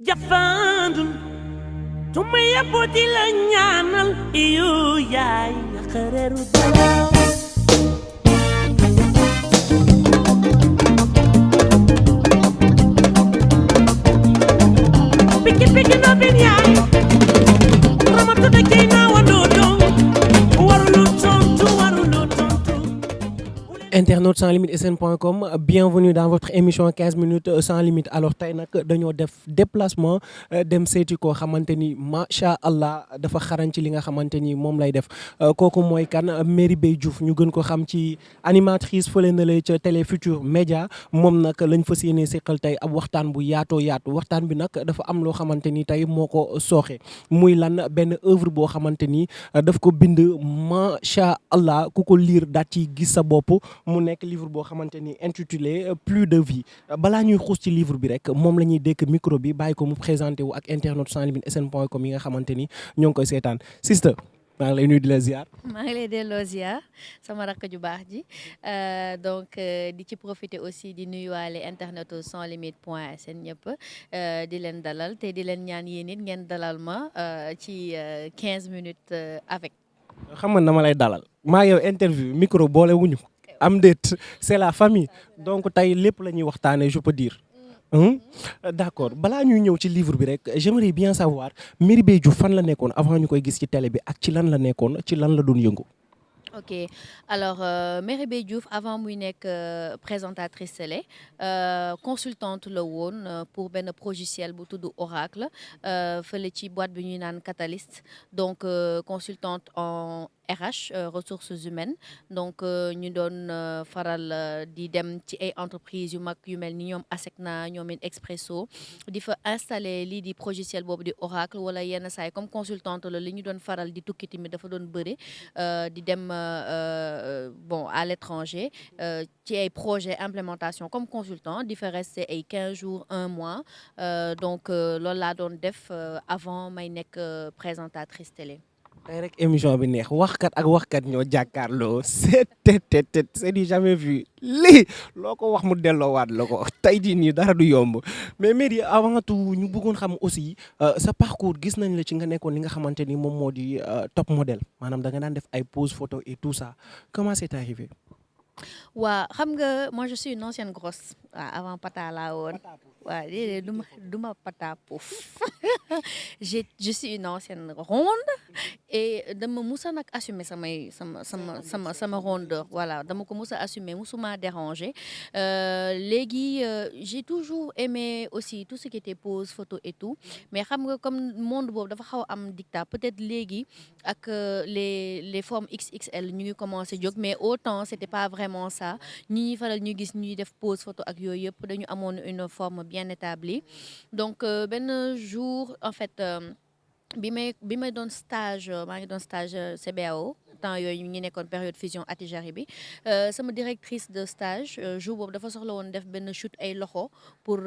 Jafandul tumaya boti la ñaanal iyo yaay xareru dara piki no bin yaay ramatu de kay na wando dong warulu tontu Internautes sans limite sn.com, bienvenue dans votre émission 15 minutes sans limite. Alors tey nag dañoo def déplacement dem seeti koo xamante ni macha allah dafa xarañ ci li nga xamante ni moom lay def kooku mooy kan Merry Beye Diouf ñu gën ko xam ci animatrice fële na lay ca Télé Futurs Médias moom nag lañ fas yéene seqal tey ab waxtaan bu yaatoo yaatu waxtaan bi nag dafa am loo xamante ni tey moo ko sooxe muy lan benn œuvre boo xamante ni daf ko bind macha allah ku ko lire daat ci gis sa bopp. mu nekk livre boo xamante ni intitulé Plus de vie balaa ñuy xuus ci livre bi rek moom la ñuy dékk micro bi bàyyi ko mu présenté wu ak internautes sans limite sn.com yi nga xamante ni ñoo ngi koy seetaan sister maa ngi lay nuyu di la ziar. maa ngi lay delloo ziar sama rakk ju baax ji donc di ci profiter aussi di nuyuwaale internetu sans limite point sn ñëpp di leen dalal te di leen ñaan yéen it ngeen dalal ma ci 15 minutes avec. xam nga dama lay dalal maa yow interview micro boole wuñu am déet c'est la famille donc tey lépp la ñuy waxtaanee je peux dire d'accord balaa ñuy ñëw ci livre bi rek j'aimerais bien savoir Merry Beye Diouf fan la nekkoon avant ñu koy gis ci télé bi ak ci lan la nekkoon ci lan la doon yëngu. ok alors Merry Beye Diouf avant muy nekk présentatrice télé consultante la woon pour benn logiciel bu tudd Oracle fële ci boîte bi ñuy naan Catalyst donc consultante en RH ressources humaines donc ñu doon faral di dem ci ay entreprises yu mag yu mel ni ñoom ASECNA ñoom Expresso di fa installer lii di logiciel boobu di Oracle wala yenn saay comme consultante la li ñu doon faral di tukki tamit dafa doon bëri di dem bon à l'étranger ci ay projet implémentation comme consultant di fa rester ay 15 jours 1 mois donc loolu laa doon def avant may nekk présentatrice télé. tey rek émission bi neex waxkat ak waxkat ñoo jàkkaarloo c'est du jamais vu lii loo ko wax mu delloowaat la ko tey jii nii dara du yomb mais Merry avant tout ñu bëggoon xam aussi sa parcours gis nañ la ci nga nekkoon li nga xamante ni moom moo di top modèle maanaam da nga daan def ay pose photo et tout ça comment c'est arrivé. waa xam nga moi je suis une ancienne grosse waaw avant pata laa woon waaw déedéet du ma pata pouf je suis une ancienne ronde et dama musa nag assumer sama rondeur voilà dama ko musa assumer musuma déranger léegi j'ai toujours aimé aussi tout ce qui était pose photo et tout mais xam nga comme monde boobu dafa xaw am dictat peut-être léegi ak les formes XXL ñu ngi commencé jóg mais autant c'était pas vraiment ça ñi faral ñu gis ñuy def pose photo ak yooyu yëpp dañu amoon une forme bien établie donc benn jour en fait bi may doon stage maa ngi doon stage CBAO temps yooyu ñu ngi nekkoon période fusion Attijari bi sama directrice de stage jour boobu dafa soxla woon def benn shoot ay loxo pour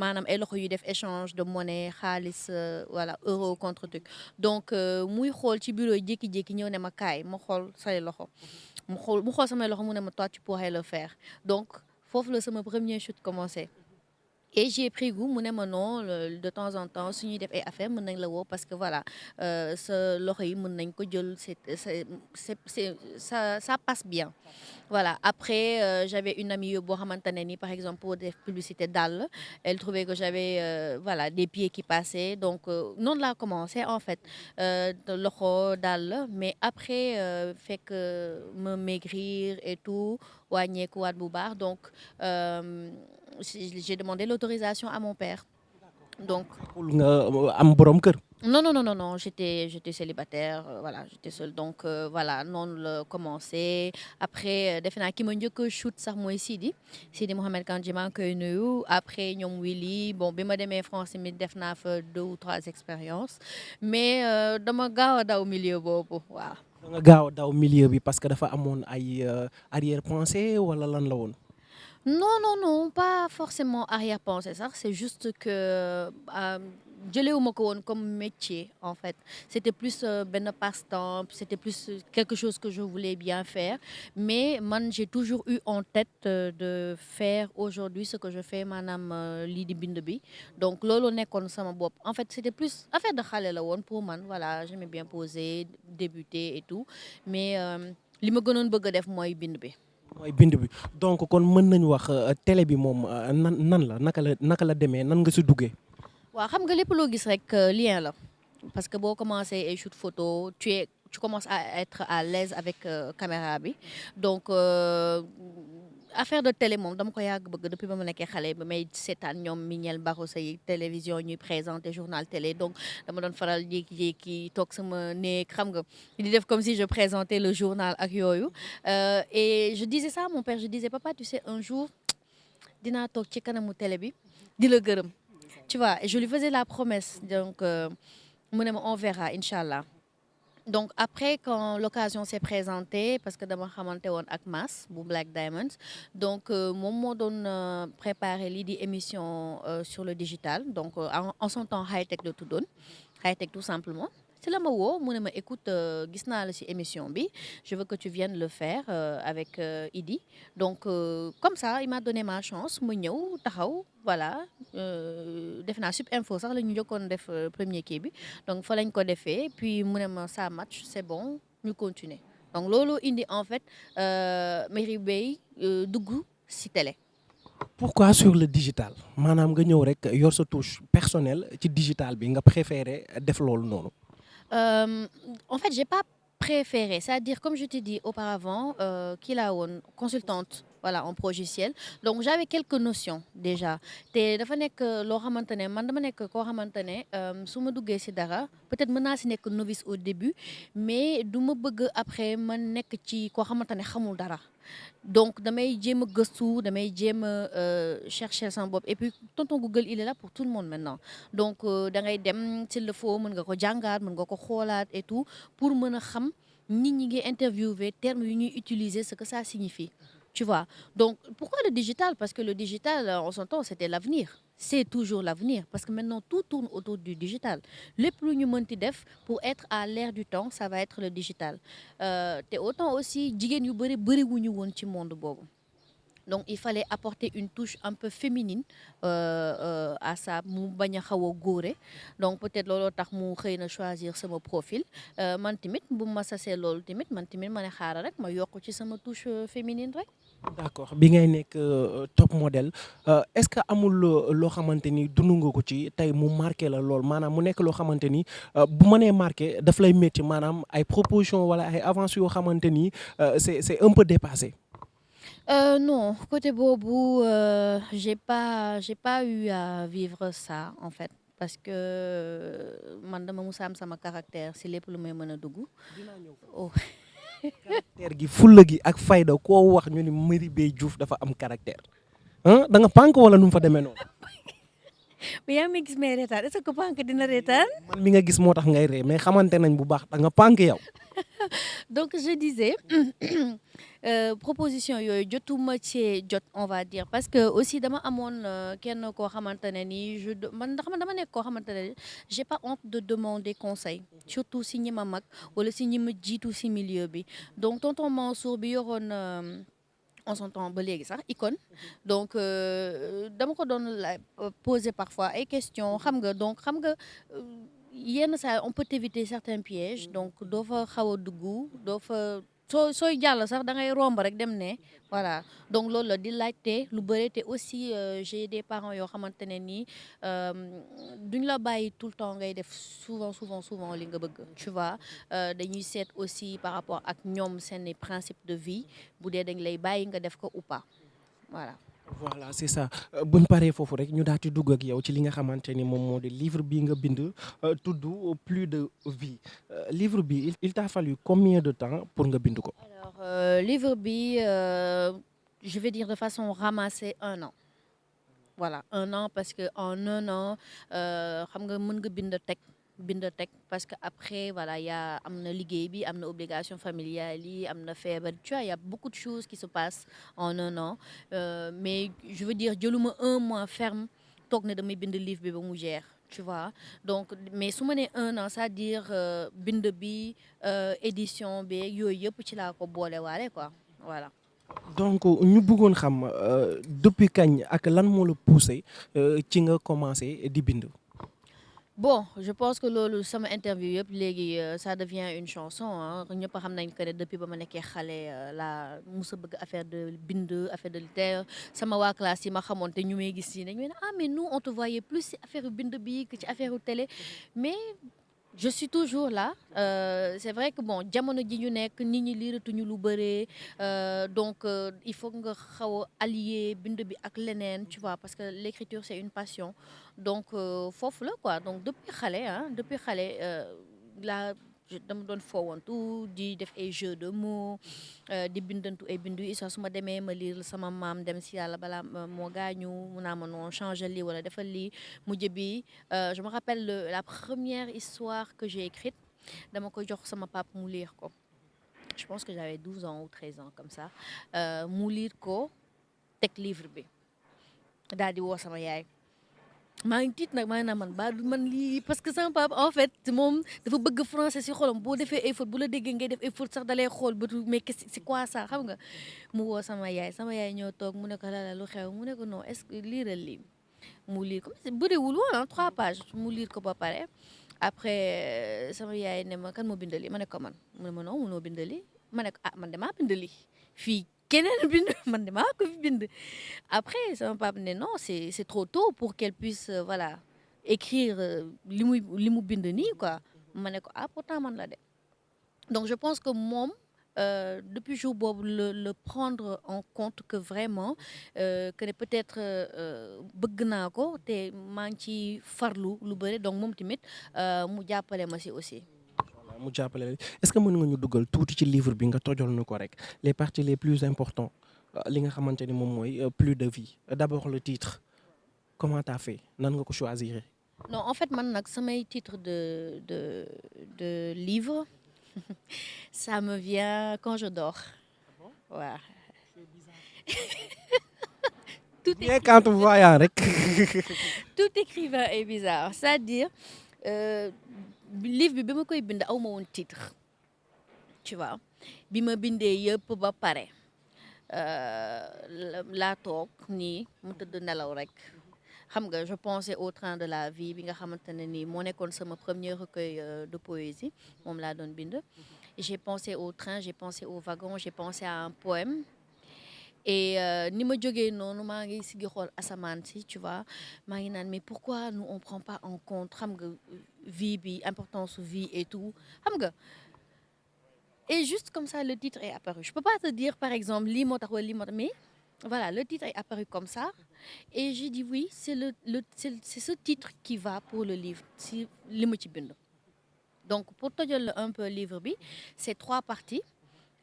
maanaam ay loxo yu def échange de monnaie xaalis voilà euro contre truc donc muy xool ci bureau yi jékki-jékki ñëw ne ma kaay ma xool say loxo mu xool samay loxo mu ne ma toi tu pourrais le faire donc foofu la sama premier shoot commencé. et j'ai pris goût mu ne ma non de temps en temps su ñuy def ay affaire mën nañ la woo parce que voilà sa loxo yi mën nañ ko jël ça passe bien voilà après j'avais une amie boo xamante ne ni par exemple pour def publicité dàll elle trouvait que j'avais voilà des pieds qui passaient donc noonu laa commencé en fait loxo dàll mais après fekk me maigrir et tout wàññeekuwaat bu baax donc j'ai demandé l'autorisation à mon père donc. nga am borom kër. non j'étais célibataire voilà j'étais seule donc voilà noonu la commencé après defe naa ki ma njëkk shoot sax mooy Sidi Mohamed Kandji maa ngi koy nuyu après ñoom Willy bon bi ma demee France mi def naa fa 2 ou 3 expériences mais dama gaaw a daw milieu boobu waaw. da nga gaaw a daw milieu bi parce que dafa amoon ay arrière-pensée wala lan la woon. non pas forcément arrière-pensée sax c'est juste que jëlewuma ko woon comme métier en fait c'était plus benn passe-temps c'était plus quelque chose que je voulais bien faire mais man j'ai toujours eu en tête de faire aujourd'hui ce que je fais maanaam lii di bind bi donc loolu nekkoon sama bopp en fait c'était plus affaire de xale la woon pour man voilà j'aimais bien poser débuter et tout mais li ma gënoon bëgg a def mooy bind bi. mooy bind bi donc kon mën nañu wax télé bi moom nan la naka la demee nan nga si duggee. waaw xam nga lépp loo gis rek lien la parce que boo commencé ay shoot photo tu commences à être à l'aise avec caméra bi donc affaire de télé moom dama ko yàgg bëgg depuis ba ma nekkee xale ba may seetaan ñoom Mignel Barroso yi télévision ñuy présenter journal télé donc dama doon faral jékki-jékki toog sama néeg xam nga di def comme si je présentais le journal ak yooyu et je disais ça à mon père je disais papa tu sais un jour dinaa toog ci kanamu télé bi di la gërëm. Tu vois, et je lui faisais la promesse. Donc, on verra, Inch'Allah. Donc, après, quand l'occasion s'est présentée, parce que d'abord, je suis avec Mas, pour Black Diamonds, donc, mon mot donne préparer l'idée émission sur le digital. Donc, en son temps, high-tech de tout donne. High-tech tout simplement. C'est là où je me écoute, gis naa la ci émission bi, je veux que tu viennes le faire avec Idi. Donc comme ça, il m'a donné ma chance, mu ñëw taxaw voilà def naa Sub Info sax la ñu jokkoon def premier kii bi. Donc fa lañ ko defee puis mu ne ma ça match, c'est bon, ñu continuer. Donc loolu indi en fait Merry Beye dugg ci télé. Pourquoi sur le digital maanaam nga ñëw rek yor sa touche personnelle ci digital bi nga préféré def loolu noonu. En fait, j'ai pas préféré. C'est-à-dire, comme je t'ai dit auparavant, qu'il a une consultante voilà, en progiciel. Donc, j'avais quelques notions déjà. Te dafa nekk loo xamante ne man dama nekk koo xamante ne su ma duggee si dara peut-être mën naa si nekk novice au début mais du ma bëgg après ma nekk ci koo xamante ne xamul dara. Donc damay jéem a gëstu damay jéem a chercher sama bopp et puis tonton Google il est là pour tout le monde maintenant donc da ngay dem s'il le faut mën nga ko jàngaat mën nga ko xoolaat et tout pour mën a xam nit ñi ngi interviewer termes yu ñuy utiliser ce que ça signifie tu vois. Donc pourquoi le digital? Parce que le digital en son temps c'était l'avenir. C'est toujours l'avenir parce que maintenant tout tourne autour du digital. Lépp lu ñu mënti def pour être à l'ère du temps ça va être le digital te autant aussi jigéen yu bëri wuñu woon ci monde boobu. Donc il fallait apporter une touche un peu féminine à ça mu bañ a xaw a góore donc peut-être looloo tax mu xëy na choisir sama profil man tamit bu ma sasee loolu tamit man tamit ma ne xaaral rek ma yokk ci sama touche féminine rek. D'accord bi ngay nekk top modèle est-ce que amul loo xamante ni dund nga ko ci tey mu marqué la lool maanaam mu nekk loo xamante ni bu ma nee marqué daf lay métti maanaam ay propositions wala ay avances yoo xamante ni c'est un peu dépassé. Non, côté boobu j'ai pas eu à vivre ça en fait parce que man dama musa am sama caractère si lépp lu may mën a dugg. Oh. caractère gi fulla gi ak fayda koo wax ñu ni Merry Beye Diouf dafa am caractère da nga pànk wala nu mu fa demee noonu. mais yaa ngi gis may reetaan est-ce que pànk dina reetaan. man mi nga gis moo tax ngay ree mais xamante nañ bu baax da nga pànk yow. Donc je disais proposition yooyu jotuma ci jot on va dire parce que aussi dama amoon kenn koo xamante ne nii man dama nekk koo xamante ne j'ai pas honte de demander conseil surtout si ñi ma mag wala si ñi ma jiitu si milieu bi donc tonton Mansour bi yoroon on s'entend ba léegi sax icône donc dama ko doon la poser parfois ay questions xam nga donc xam nga yenn saa on peut éviter certains pièges donc doo fa xaw a dugg doo fa sooy jàll sax da ngay romb rek dem ne voilà donc loolu la di laajte lu bëri te aussi j'ai des parents yoo xamante ne nii duñ la bàyyi tout le temps ngay def souvent li nga bëgg tu vois dañuy seet aussi par rapport ak ñoom seen principe de vie bu dee dañ lay bàyyi nga def ko ou pas voilà. Voilà c'est ça buñ paree foofu rek ñu daal di dugg ak yow ci li nga xamante ni moom moo di livre bi nga bind tudd plus de vie livre bi il t'a fallu combien de temps pour nga bind ko. Alors livre bi je vais dire de façon ramassée 1 an voilà 1 an parce que en 1 an xam nga mën nga bind teg parce que après voilà am na liggéey bi am na obligation familiale yi am na feebar tu vois y a beaucoup de choses qui se passent en 1 an mais je veux dire jëluma 1 mois ferme toog ne damay bind livre bi ba mu jeex tu vois donc mais su ma nee 1 an c'est-à-dire bind bi édition bi yooyu yëpp ci laa ko boole waale quoi voilà. donc ñu bëggoon xam depuis kañ ak lan moo la poussé ci nga commencé di bind. Bon, je pense que loolu sama interview yëpp léegi ça devient une chanson ah ñëpp xam nañ que ne depuis ba ma nekkee xale laa mus a bëgg affaire de bind affaire de littéraire sama waa classe yi ma xamoon te ñu may gis yi dañu ne ah mais nous on te voyait plus ci affaire yu bind bi que ci affaire yu télé mais je suis toujours là c'est vrai que bon jamono ji ñu nekk nit ñi liiratuñu lu bëree donc il faut nga xaw a allier bind bi ak leneen tu vois parce que l'écriture c'est une passion donc foofu la quoi donc depuis xale la dama doon foowantu di def ay jeux de mots di bindantu ay bindu histoire su ma demee ma lire sama maam dem si yàlla balaa moo gaañu mu naa ma non changer lii wala defal lii mujj bi je me rappelle la première histoire que j'ai écrite dama ko jox sama papa mu lire ko je pense que j'avais 12 ans ou 13 ans comme ça mu lire ko teg livre bi daal di woo sama yaay maa ngi tiit nag maa ngi naan man ba du man lii parce que sama papa en fait moom dafa bëgg français si xolam boo defee ay fautes bu la déggee ngay def ay fautes sax dalay xool bëtu mais c'est quoi ça xam nga mu woo sama yaay ñëw toog mu ne ko lala lu xew mu ne ko non est-ce que liiral lii mu lire ko bëriwul woon 3 pages mu lire ko ba pare après sama yaay ne ma kan moo bindali ma ne ko man mu ne ma non munoo bindali ma ne ko ah man damaa bindali fii keneen bind man de maa ko fi bind après sama papa ne non c'est trop tôt pour qu'elle puisse voilà écrire li mu bind nii quoi ma ne ko ah pourtant man la de donc je pense que moom depuis jour boobu le prendre en compte que vraiment que ne peut-être bëgg naa ko te maa ngi ci farlu lu bëri donc moom tamit mu jàppale ma si aussi. mu jàppale la est-ce que mën nga ñu dugal tuuti ci livre bi nga tojol na ko rek les parties les plus importantes li nga xamante ni moom mooy plus de vie d'abord le titre comment t'as fait nan nga ko choisir. non en fait man nag samay titre de livre ça me vient quand je dors waaw. tout bien quand on voit rek. tout écrivain est bizarre c'est-à-dire livre bi ma koy bind aw ma woon titre tu vois bi ma bindee yëpp ba pare laa toog nii mu tëdd nelaw rek xam nga je pensais au train de la vie bi nga xamante ne nii moo nekkoon sama premier recueil de poésie moom laa doon bind j'ai pensé au train j'ai pensé au wagon j'ai pensé à un poème et ni ma jógee noonu maa ngi sigi xool asamaan si tu vois maa ngi naan mais pourquoi nous on prend pas en compte xam nga vie bi importance vie et tout xam nga et juste comme ça le titre est apparu je peux pas te dire par exemple lii moo tax wala lii moo tax mais voilà le titre est apparu comme ça et j'ai dit oui c'est ce titre qui va pour le livre si li ma ci bind donc pour tojal un peu livre bi c'est 3 parties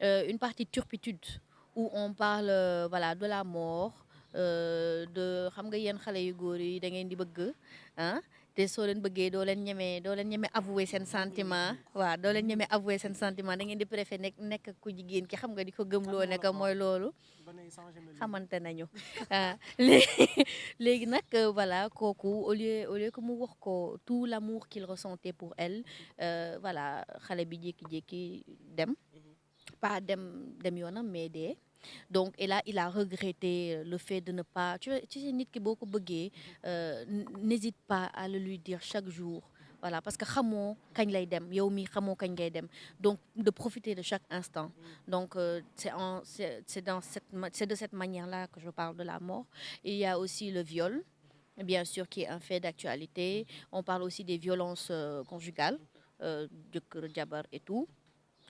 une partie turpitude où on parle voilà de la mort de xam nga yéen xale yu góor yi da ngeen di bëgg ah te soo leen bëggee doo leen ñeme avouer seen sentiment waaw doo leen ñeme avouer seen sentiment da ngeen di préférer nekk ku jigéen ki xam nga di ko gëmloo ne que mooy loolu xamante nañu léegi nag voilà kooku au lieu que mu wax ko tout l'amour qu'il ressentait pour elle voilà xale bi jékki-jékki dem pas dem yoonam mais dee donc et là il a regretté le fait de ne pas tu sais nit ki boo ko bëggee n'hésite pas à le lui dire chaque jour voilà parce que xamoo kañ lay dem yow mi xamoo kañ ngay dem donc de profiter de chaque instant donc c'est de cette manière-là que je parle de la mort. Il y a aussi le viol bien sûr qui est un fait d'actualité on parle aussi des violences conjugales jëkkër jabar et tout.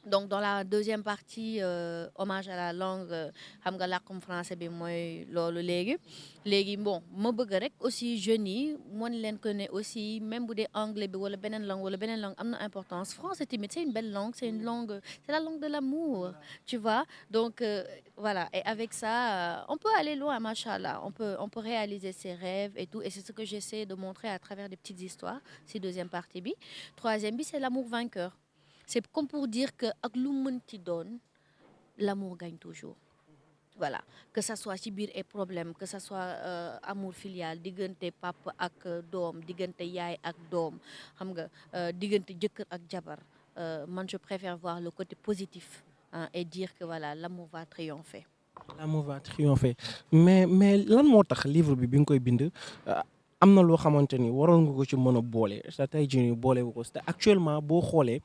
Donc dans la deuxième partie hommage à la langue xam nga làkkum français bi mooy loolu léegi bon ma bëgg rek aussi jeunes yi mën leen ko ne aussi même bu dee anglais bi wala beneen langue am na importance français tamit c'est une belle langue c'est la langue de l'amour tu vois donc voilà et avec ça on peut aller loin machallah on peut réaliser ses rêves et tout et c'est ce que j'essaie de montrer à travers des petites histoires si deuxième partie bi troisième bi c'est l'amour vainqueur. C'est comme pour dire que ak lu mënti doon l'amour gagne toujours voilà que ça soit ci biir ay problème que ça soit amour filial diggante papa ak doom diggante yaay ak doom xam nga diggante jëkkër ak jabar man je préfère voir le côté positif hein, et dire que voilà l'amour va triompher. L'amour va triompher mais lan moo tax livre bi nga koy bind am na loo xamante ni waroon nga ko ci mën a boole sa tey jii nii boole ko te actuellement boo xoolee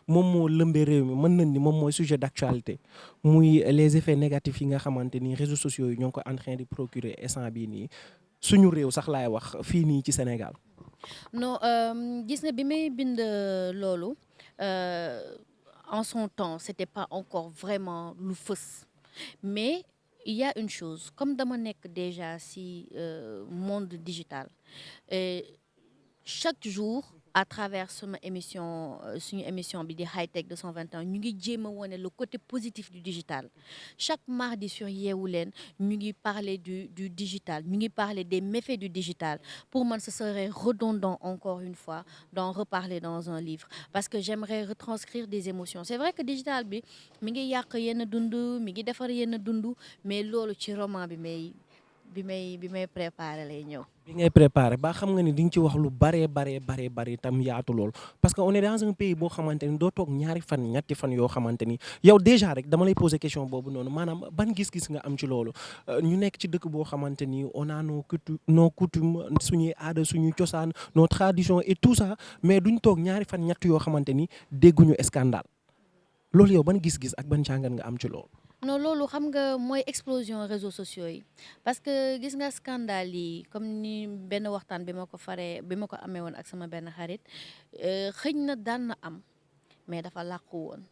moom moo lëmbee réew mi mën nañ ni moom mooy sujet d'actualité muy les effets négatifs yi nga xamante ni réseaux sociaux yi ñoo ngi ko en train de procurer instant bii nii suñu réew sax laay wax fii nii ci Sénégal. non gis nga bi may bind loolu en son temps c'était pas encore vraiment lu fës mais il y a une chose comme dama nekk déjà ci monde digital et chaque jour à travers sama émission suñu émission bi di High Tech 221 ñu ngi jéem a wone le côté positif du digital chaque mardi sur Yeewu Leen ñu ngi parler du digital ñu ngi parler des méfaits du digital pour man ce serait redondant encore une fois d'en reparler dans un livre parce que j'aimerais retranscrire des émotions c'est vrai que digital bi mi ngi yàq yenn dund mi ngi defar yenn dund mais loolu ci roman bi may préparer lay ñëw. bi ngay préparé ba xam nga ni di nga ci wax lu baree tam yaatu lool parce que on est dans un pays boo xamante ni doo toog ñaari fan ñetti fan yoo xamante ni yow déjà rek dama lay poser question boobu noonu maanaam ban gis-gis nga am ci loolu ñu nekk ci dëkk boo xamante ni on a nos coutumes suñuy aada suñuy cosaan nos traditions et tout ça mais duñ toog ñaari fan ñett yoo xamante ni dégguñu scandale loolu yow ban gis-gis ak ban jàngat nga am ci loolu. non loolu xam nga mooy explosion réseaux sociaux yi parce que gis nga scandale yi comme ni benn waxtaan bi ma ko amee woon ak sama benn xarit xëj na daan na am mais dafa làqu woon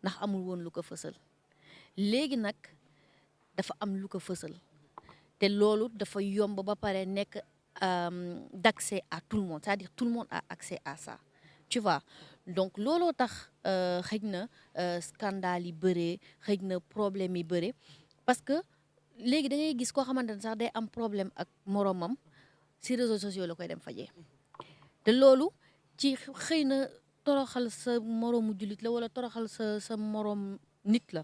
ndax amul woon lu ko fësal léegi nag dafa am lu ko fësal te loolu dafa yomb ba pare nekk d'accès à tout le monde c'est-à-dire tout le monde a accès à ça tu vois donc looloo tax xëj na scandale yi bëree xëj na problème yi bëree parce que léegi da ngay gis koo xamante ne sax day am problème ak moromam si réseaux sociaux la koy dem fajee te loolu ci xëy na toroxal sa moromu jullit la wala toroxal sa morom nit la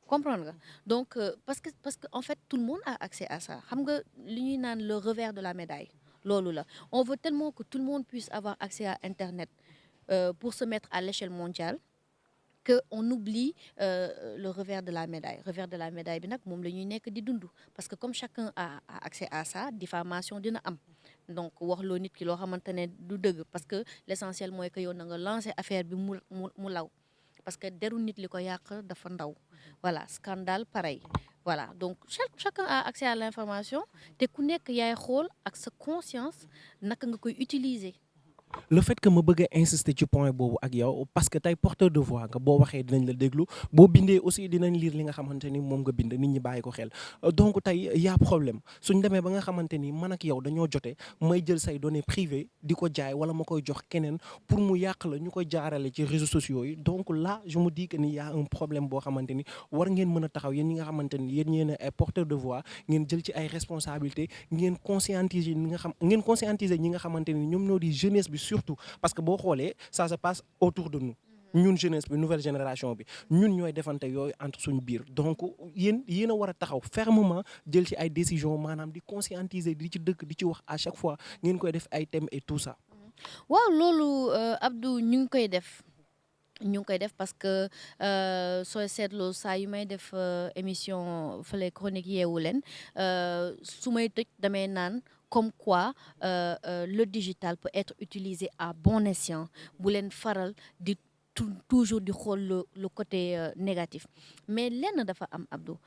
comprendre nga donc parce que en fait tout le monde a accès à ça xam nga li ñuy naan le revers de la médaille loolu la on veut tellement que tout le monde puisse avoir accès à Internet pour se mettre à l'échelle mondiale que on oublie le revers de la médaille bi nag moom la ñuy nekk di dund parce que comme chacun a accès à ça diffamation dina am donc wax loo nit ki loo xamante ne du dëgg parce que l'essentiel mooy que yow na nga lancer affaire bi mu law parce que deru nit li ko yàq dafa ndaw voilà scandale pareil voilà donc chacun a accès à l'information te ku nekk yaay xool ak sa conscience naka nga koy utiliser. Le fait que ma bëgg a insister ci point boobu ak yow parce que tey porteur de voix nga boo waxee dinañ la déglu boo bindee aussi dinañ lire li nga xamante ni moom nga bind nit ñi bàyyi ko xel donc tey y'a problème suñ demee ba nga xamante ni man ak yow dañoo jote may jël say données privées di ko jaay wala ma koy jox keneen pour mu yàq la ñu koy jaarale ci réseaux sociaux yi donc là je me dis que ni y a un problème boo xamante ni war ngeen mën a taxaw yéen ñi nga xamante ni yéen ñeen ay porteur de voix ngeen jël ci ay responsabilités ngeen conscientiser ñi nga xamante ni ñoom ñoo di jeunesse bi surtout parce que boo xoolee ça se passe autour de nous ñun jeunesse bi nouvelle génération bi ñun ñooy defante yooyu entre suñu biir donc yéen a war a taxaw fermement jël ci ay décisions maanaam di conscientiser di ci dëkk di ci wax à chaque fois ngeen koy def ay thèmes et tout ça. waaw loolu Abdou ñu ngi koy def parce que sooy seetloo saa yu may def émission fële chronique Yeewu Leen su may tëj damay naan comme quoi le digital peut être utilisé à bon escient bu leen faral di toujours di xool le côté négatif mais lenn dafa am Abdou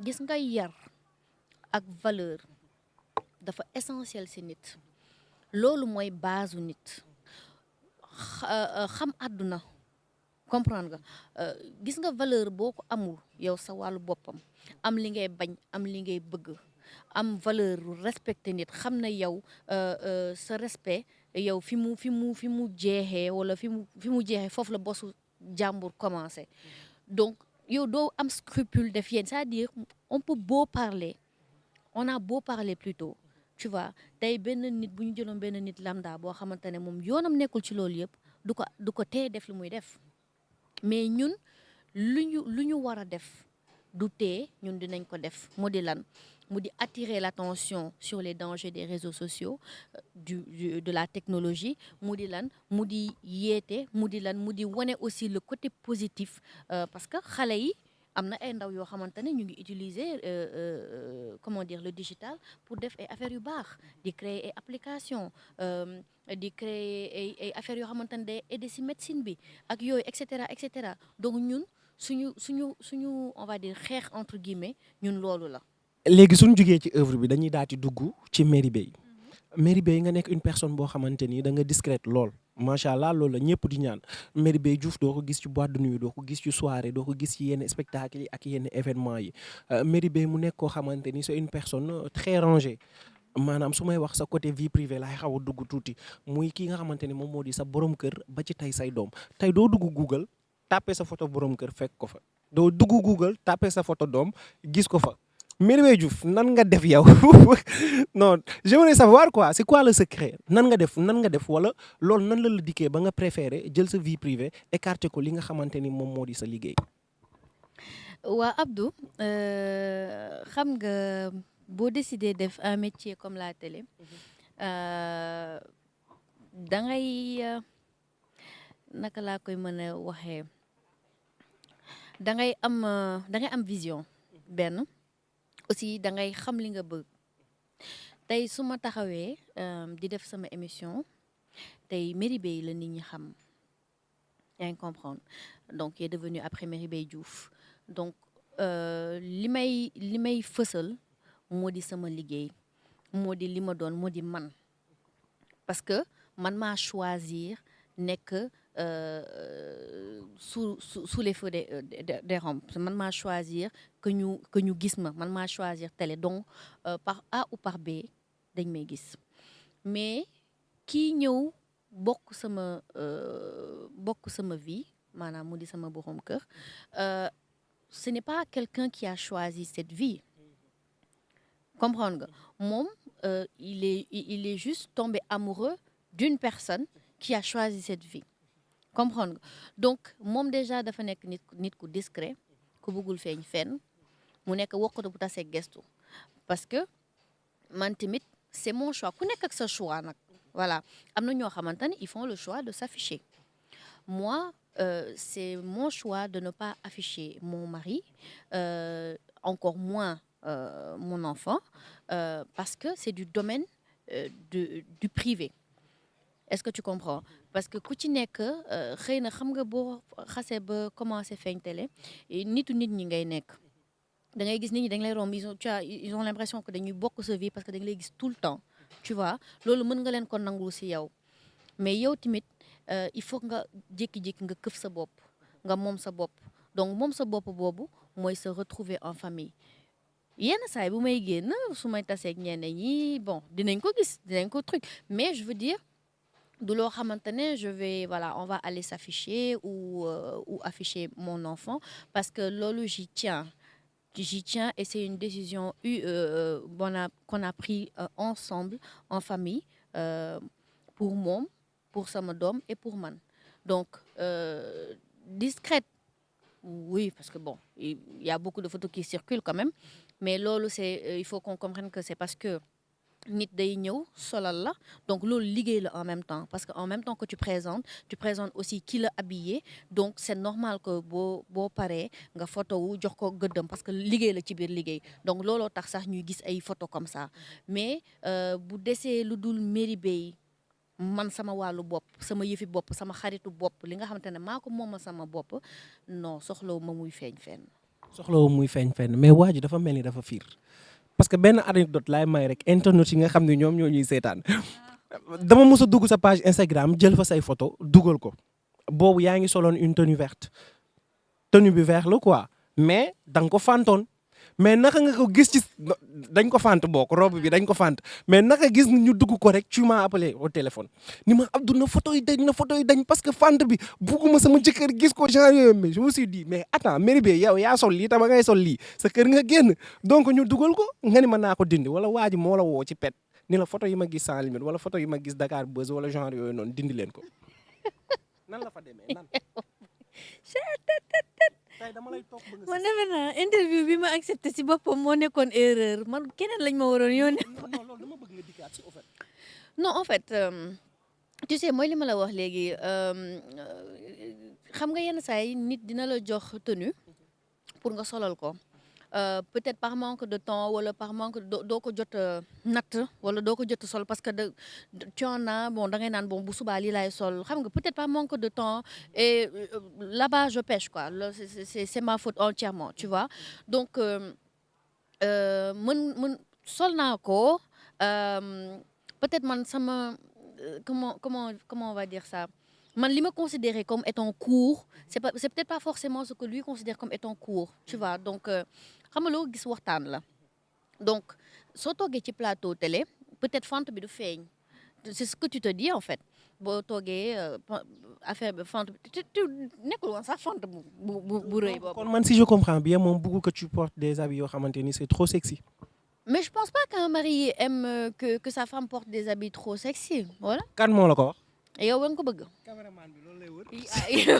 gis nga yar ak valeur dafa essentiel ci nit loolu mooy base u nit xam àdduna comprendre nga gis nga valeur boo ko amul yow sa wàllu boppam am li ngay bañ am li ngay bëgg am valeur respecter nit xam na yow sa respect yow fi mu jeexee wala fi mu jeexee foofu la bosu jàmbur commencé donc yow doo am scrupule def yéen c'est-à-dire on a beau parler plutôt tu vois tey benn nit bu ñu jëloon benn nit lambda boo xamante ne moom yoonam nekkul ci loolu yëpp du ko tee def lu muy def mais ñun lu ñu war a def du tee ñun dinañ ko def mu di lan mu di attirer l'attention sur les dangers des réseaux sociaux de la technologie mu di lan mu di yeete mu di lan mu di wane aussi le côté positif parce que xale yi am na ay ndaw yoo xamante ne ñu ngi utiliser comment dire le digital pour def ay affaires yu baax di créer ay applications di créer ay affaires yoo xamante ne day aider ci médecine bi ak yooyu et cetera donc ñun suñu on va dire xeex entre guillemets ñun loolu la. léegi suñu jugee ci œuvre bi dañuy daal di dugg ci Merry Beye. Merry Beye nga nekk une personne boo xamante ni da nga discrète lool macha allah loolu la ñëpp di ñaan Merry Beye Diouf doo ko gis ci boîte de nuit doo ko gis ci soirée doo ko gis ci yenn spectacle yi ak yenn événement yi Merry Beye mu nekk koo xamante ni c'est une personne très rangée maanaam su may wax sa côté vie privée laay xaw a dugg tuuti muy kii nga xamante ni moom moo di sa borom kër ba ci tey say doom tey doo dugg Google tapé sa photo borom kër fekk ko fa doo dugg Google tapé sa photo doom gis ko fa. Merry Beye Diouf nan nga def yow non j'aimerais savoir quoi c'est quoi le secret nan nga def wala loolu nan la dikkee ba nga préféré jël sa vie privée écarté ko li nga xamante ni moom moo di sa liggéey. waa Abdou xam nga boo décidé def un métier comme la télé da ngay naka laa koy mën a waxee da ngay am vision benn. aussi da ngay xam li nga bëgg tey su ma taxawee di def sama émission tey Merry Beye la nit ñi xam yaa ngi comprendre donc il est devenu après Merry Beye Diouf donc li may fësal moo di sama liggéey moo di li ma doon moo di man parce que man maa choisir nekk sous les feux des rampes man maa choisir que ñu gis ma man maa choisir télé donc par A ou par B dañ may gis mais kii ñëw bokk sama vie maanaam mu di sama borom kër ce n'est pas quelqu'un qui a choisi cette vie comprendre nga moom il est juste tombé amoureux d'une personne qui a choisi cette vie comprendre nga donc moom déjà dafa nekk nit ku discret ku bëggul feeñ fenn mu nekk wokkatu bu tasee gestu parce que man tamit c'est mon choix ku nekk ak sa choix nag voilà am na ñoo xamante ne ils font le choix de s'afficher moi c'est mon choix de ne pas afficher mon mari encore moins mon enfant parce que c'est du domaine du privé. Est-ce que tu comprends parce que ku ci nekk xëy na xam nga boo xasee ba commencé feeñ télé nit ñi ngay nekk da ngay gis nit ñi dañ lay romb ils ont l'impression que dañuy bokk sa vie parce que dañ lay gis tout le temps tu vois loolu mën nga leen ko nangul ci yow mais yow tamit il faut nga jékki-jékki nga këf sa bopp nga moom sa bopp donc moom sa bopp boobu mooy se retrouver en famille yenn saay bu may génn su may taseeg ñeneen ñi bon dinañ ko gis dinañ ko truc mais je veux dire du loo xamante ne je vais voilà on va aller s'afficher ou afficher mon enfant parce que loolu j'y tiens et c'est une décision qu'on a pris ensemble en famille pour moom pour sama doom et pour man donc discrète oui parce que bon il y a beaucoup de photos qui circulent quand même mais loolu c'est il faut qu'on comprenne que c'est parce que nit day ñëw solal la donc loolu liggéey la en même temps parce que en même temps que tu présentes aussi qui la habillé donc c'est normal que boo paree nga photo wu jox ko gëddam parce que liggéey la ci biir liggéey donc looloo tax sax ñuy gis ay photo comme ça mais bu desee lu dul Merry Beye man sama wàllu bopp sama yëfi bopp sama xaritu bopp li nga xamante ne maa ko mooma sama bopp non soxlawu ma muy feeñ fenn mais waa ji dafa mel ni dafa fiir parce que benn anecdote laay may rek internet yi nga xam ne ñoom ñoo ñuy seetaan dama mës a dugg sa page Instagram jël fa say photo dugal ko boobu yaa ngi soloon une tenue verte tenue bi vert la quoi mais da nga ko fantoon mais naka nga ko gis ci dañ ko fant bokk robe bi dañ ko fant mais naka gis ñu dugg ko rek tu m'as appelé au téléphone ni ma Abdou na photo yi dañ parce que fant bi bugguma sama jëkkër gis ko genre yooyu mais je me suis dit mais attends Merry Beye yow yaa sol lii tama ngay sol lii sa kër nga génn donc ñu dugal ko nga ni mën naa ko dindi wala waa ji moo la woo ci pet ni la photo yi ma gis sans limite wala photo yi ma gis Dakar Buzz wala genre yooyu noonu dindi leen ko nan la fa demee nan tey dama lay topp ba nga man defe naa interview bi ma accepté si boppam moo nekkoon erreur man keneen lañ ma waroon yónnee. non loolu dama bëgg nga dikkaat si au fait. non en fait tu sais mooy li ma la wax léegi xam nga yenn saa yi nit dina la jox tenue pour nga solal ko. Peut-être par manque de temps wala par manque doo ko jot natt wala doo ko jot sol parce que tu en as bon da ngay naan bon bu subaa lii laay sol xam nga peut-être par manque de temps et là-bas je pêche quoi c'est ma faute entièrement tu vois donc mën sol naa ko peut-être man sama comment on va dire ça. Man li ma considérer comme étant court c'est peut-être pas forcément ce que lui considère comme étant court tu vois donc xam nga loo gis waxtaan la donc soo toogee ci plateau télé peut-être fente bi du feeñ c'est ce que tu te dis en fait boo toogee affaire bi fente bi tu nekkul woon sax fente bu rëy boobu. kon man si je comprends bien moom bëggul que tu portes des habits yoo xamante ni c'est trop sexy. mais je pense pas qu'un mari aime que sa femme porte des habits trop sexy voilà. kan moo la ko wax. yow wa nga ko bëgg. caméraman bi loolu lay wër.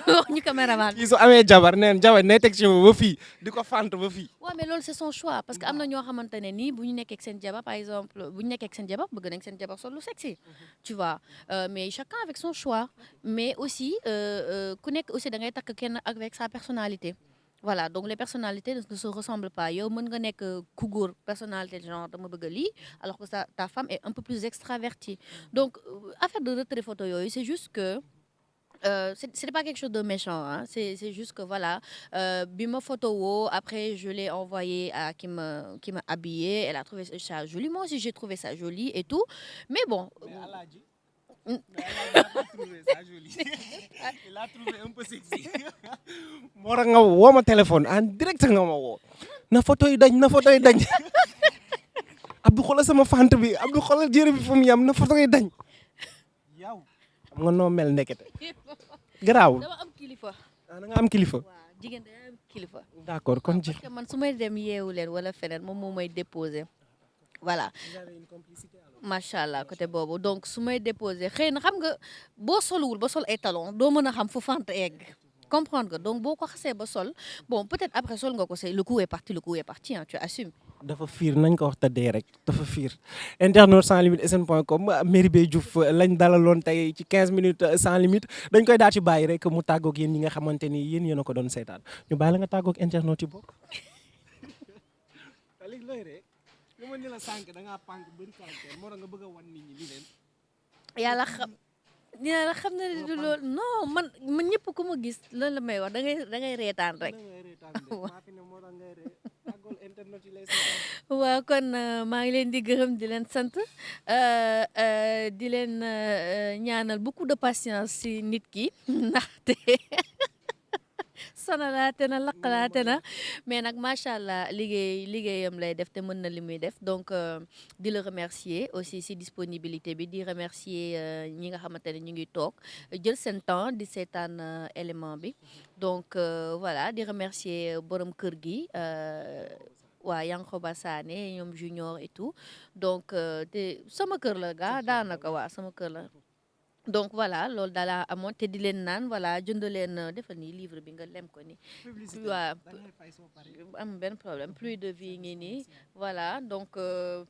wax ñu caméraman bi. kii su amee jabar neen jabar ne teg ci ba fii di ko fant ba fii. waaw mais loolu c'est son choix parce que am na ñoo xamante ne nii bu ñu nekkee ak seen jabar par exemple bu ñu nekkee ak seen jabar bëgg nañ seen jabar sol lu sexy tu vois mais chacun avec son choix mais aussi ku nekk aussi da ngay takk kenn avec sa personnalité. Voilà donc les personnalités ne se ressemblent pas yow mën nga nekk ku góor personnalité genre dama bëgg lii alors que ta femme est un peu plus extravertie donc affaire de retrait photo yooyu c'est juste que c'est pas quelque chose de méchant hein c'est juste que voilà bi ma photo woo après je l'ai envoyé à qui m'a habillée elle a trouvé ça joli moi aussi j'ai trouvé ça joli et tout mais bon. Il a trouvé ça joli. Il a trouvé un peu sexy. moo tax nga woo ma téléphone en direct nga ma woo. na photo yi dañ. Abdou xoolal sama fente bi Abdou xoolal jërë bi fu mu yam na photo yi dañ. yow xam nga noo mel ndekete. garaawul dama am kilifa. da nga am kilifa. waaw jigéen da am kilifa. d'accord kon ji. parce que man su may dem yeewu leen wala feneen moom moo may déposer. voilà macha allah côté boobu donc su may déposé xëy na xam nga boo solwul ba sol ay talons doo mën a xam fu fente egg comprendre nga donc boo ko xasee ba sol bon peut-être après sol nga ko c'est le coup est parti hein tu assumes. dafa fiir nañ ko wax te dee rek dafa fiir internaute sans limite sn.com Merry Diouf lañ dalaloon tey ci 15 minutes sans limite dañ koy daal ci bàyyi rek mu tàggoog yéen ñi nga xamante ni yéen a ko doon seetaan ñu bàyyi la nga tàggoog internaute yi bokk. lu ma ni la sànq da ngaa pànk bëri caractère moo tax nga bëgg a wan nit ñi li leen. yàlla xam na ne du loolu non man ñëpp ku ma gis loolu la may wax da ngay reetaan rek. waaw kon maa ngi leen di gërëm di leen sant di leen ñaanal beaucoup de patience si nit ki ndaxte. sonalaate na laqalaate na mais nag macha allah liggéeyam lay def te mën na li muy def donc di la remercier aussi si disponibilité bi di remercier ñi nga xamante ne ñu ngi toog jël seen temps di seetaan élément bi donc voilà di remercier borom kër gi waa Yankoba Sané ñoom Junior et tout donc te sama kër la gaa daanaka waa sama kër la. donc voilà loolu daal amoon te di leen naan voilà jënd leen defal nii livre bi nga lem ko ni waaw am benn problème pluie de vie ngi nii voilà donc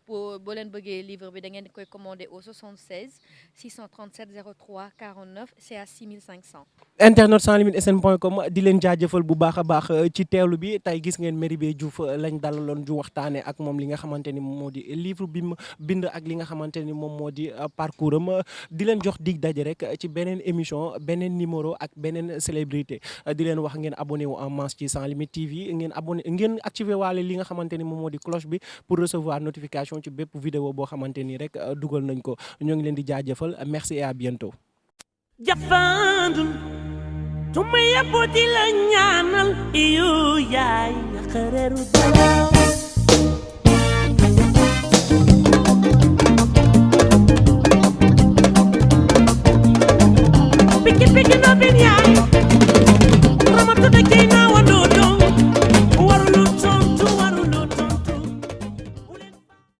boo leen bëggee livre bi da ngeen di koy commander au 76 637 03 49 c'est à 6500. internaute sans limite sn.com di leen jaajëfal bu baax a baax ci teewlu bi tey gis ngeen Merry Diouf lañ dalaloon ju waxtaane ak moom li nga xamante ni moom moo di livre bi mu bind ak li nga xamante ni moom moo di parcours am di leen jox dig daje rek ci beneen émission beneen numéro ak beneen célébrité di leen wax ngeen abonné wu en masse ci Sans Limites TV ngeen activé waale li nga xamante ni moom moo di cloche bi pour recevoir notification ci bépp vidéo boo xamante ni rek dugal nañ ko ñoo ngi leen di jaajëfal merci et à bientôt. Jafandul tuma yabo di la ñaanal iyo yaay xareeru dalaw piki no bin yaay ramatu de